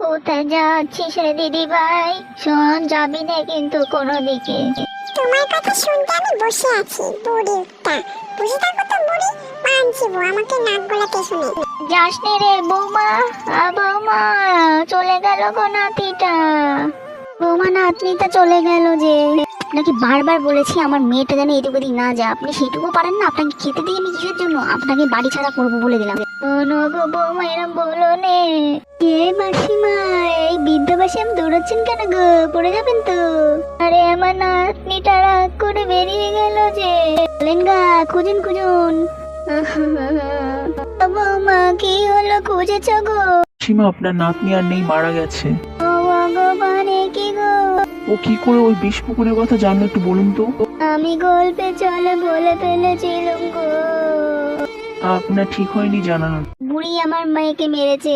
কোথায় যাচ্ছিস রে দিদি ভাই? শোন, যাবি না কিন্তু কোনো দিকে। তোমার কথা শুনতে আমি বসে আছি, বুড়ি একটা। বুঝে থাকো তো বুড়ি, মানছি বউ, আমাকে নাক গলাতে শুনে। যাস নে রে বৌমা। বৌমা, চলে গেল গো নাতিটা। বৌমা, নাতনিটা চলে গেল যে। আপনাকে বারবার বলেছি আমার মেয়েটা যেন এদিক ওদিক না যায়, আপনি সেটুকু পারেন না? আপনাকে খেতে দিয়ে আমি কিসের জন্য আপনাকে বাড়ি ছাড়া করবো বলে দিলাম। গো বৌমা, এরম বলো নে। এ মাসিমা, এই বৃদ্ধ বয়সে আমি দৌড়াচ্ছেন কেন গো? পড়ে যাবেন তো। আরে আমার নাতনিটা রাগ করে বেরিয়ে গেল যে। বলেন গা, খুঁজুন খুঁজুন। বৌমা, কি হলো, খুঁজেছ গো? সীমা, আপনার নাতনি আর নেই, মারা গেছে। ও ভগবানে, কি গো? ও কি করে ওই বিষ পুকুরের কথা জানলো একটু বলুন তো। আমি গল্পে চলে বলে ফেলেছিলাম গো। আপনার ঠিক হয়নি জানানো। বুড়ি আমার মেয়েকে মেরেছে।